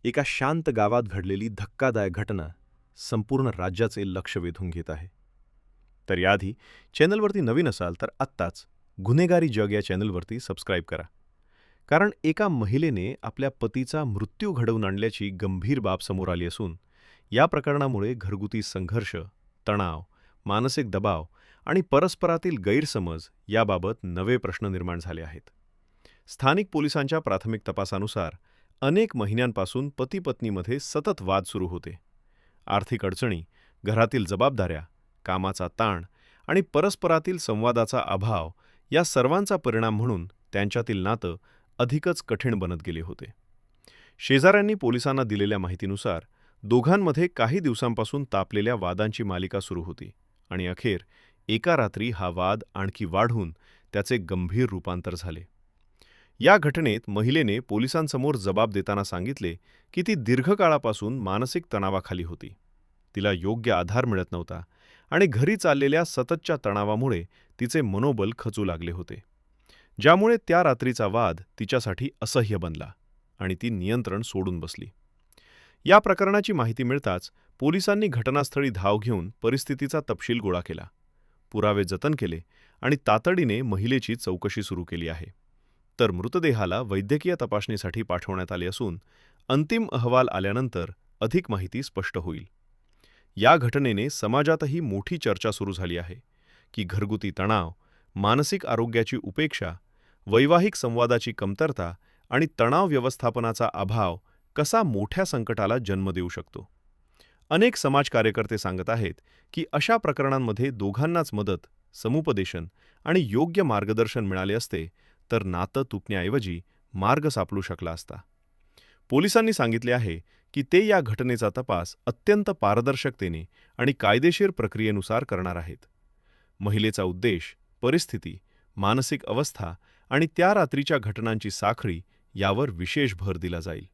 एका शांत गावात घडलेली धक्कादायक घटना संपूर्ण राज्याचे लक्ष वेधून घेत आहे. तर याआधी चॅनलवरती नवीन असाल तर आत्ताच गुन्हेगारी जग या चॅनलवरती सबस्क्राईब करा. कारण एका महिलेने आपल्या पतीचा मृत्यू घडवून आणल्याची गंभीर बाब समोर आली असून या प्रकरणामुळे घरगुती संघर्ष, तणाव, मानसिक दबाव आणि परस्परातील गैरसमज याबाबत नवे प्रश्न निर्माण झाले आहेत. स्थानिक पोलिसांच्या प्राथमिक तपासानुसार अनेक महिन्यांपासून पती-पत्नीमध्ये सतत वाद सुरू होते. आर्थिक अडचणी, घरातील जबाबदाऱ्या, कामाचा ताण आणि परस्परातील संवादाचा अभाव या सर्वांचा परिणाम म्हणून त्यांच्यातील नातं अधिकच कठीण बनत गेले होते. शेजाऱ्यांनी पोलिसांना दिलेल्या माहितीनुसार दोघांमध्ये काही दिवसांपासून तापलेल्या वादांची मालिका सुरू होती आणि अखेर एका रात्री हा वाद आणखी वाढून त्याचे गंभीर रूपांतर झाले. या घटनेत महिलेने पोलिसांसमोर जबाब देताना सांगितले की ती दीर्घकाळापासून मानसिक तणावाखाली होती. तिला योग्य आधार मिळत नव्हता आणि घरी चाललेल्या सततच्या तणावामुळे तिचे मनोबल खचू लागले होते, ज्यामुळे त्या रात्रीचा वाद तिच्यासाठी असह्य बनला आणि ती नियंत्रण सोडून बसली. या प्रकरणाची माहिती मिळताच पोलिसांनी घटनास्थळी धाव घेऊन परिस्थितीचा तपशील गोळा केला, पुरावे जतन केले आणि तातडीने महिलेची चौकशी सुरू केली आहे. तर मृतदेहाला वैद्यकीय तपासणीसाठी पाठवण्यात आले असून अंतिम अहवाल आल्यानंतर अधिक माहिती स्पष्ट होईल. या घटनेने समाजातही मोठी चर्चा सुरू झाली आहे की घरगुती तणाव, मानसिक आरोग्याची उपेक्षा, वैवाहिक संवादाची कमतरता आणि तणाव व्यवस्थापनाचा अभाव कसा मोठ्या संकटाला जन्म देऊ शकतो. अनेक समाज कार्यकर्ते सांगत आहेत की अशा प्रकरणांमध्ये दोघांनाच मदत, समुपदेशन आणि योग्य मार्गदर्शन मिळाले असते तर नातं तुटण्याऐवजी मार्ग सापडू शकला असता. पोलिसांनी सांगितले आहे की ते या घटनेचा तपास अत्यंत पारदर्शकतेने आणि कायदेशीर प्रक्रियेनुसार करणार आहेत. महिलेचा उद्देश, परिस्थिती, मानसिक अवस्था आणि त्या रात्रीच्या घटनांची साखळी यावर विशेष भर दिला जाईल.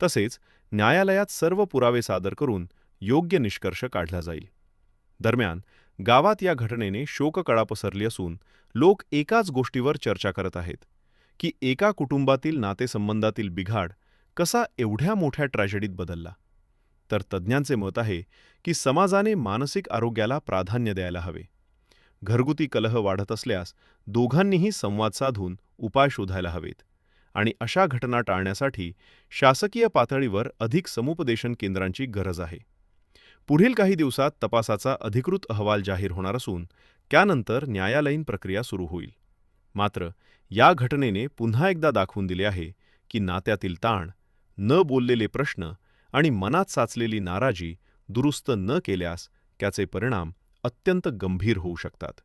तसेच न्यायालयात सर्व पुरावे सादर करून योग्य निष्कर्ष काढला जाईल. दरम्यान गावात या घटनेने शोककळा पसरली असून लोक एकाच गोष्टीवर चर्चा करत आहेत की एका कुटुंबातील नातेसंबंधातील बिघाड कसा एवढ्या मोठ्या ट्रॅजेडीत बदलला. तर तज्ज्ञांचे मत आहे की समाजाने मानसिक आरोग्याला प्राधान्य द्यायला हवे. घरगुती कलह वाढत असल्यास दोघांनीही संवाद साधून उपाय शोधायला हवेत आणि अशा घटना टाळण्यासाठी शासकीय पातळीवर अधिक समुपदेशन केंद्रांची गरज आहे. पुढील काही दिवसात तपासाचा अधिकृत अहवाल जाहीर होणार असून त्यानंतर न्यायालयीन प्रक्रिया सुरू होईल. मात्र या घटनेने पुन्हा एकदा दाखवून दिले आहे की नात्यातील ताण, न बोललेले प्रश्न आणि मनात साचलेली नाराजी दुरुस्त न केल्यास त्याचे परिणाम अत्यंत गंभीर होऊ शकतात.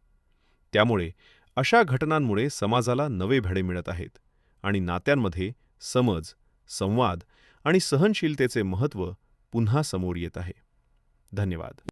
त्यामुळे अशा घटनांमुळे समाजाला नवे धडे मिळत आहेत आणि नात्यांमध्ये समज, संवाद आणि सहनशीलतेचे महत्त्व पुन्हा समोर येत आहे. धन्यवाद.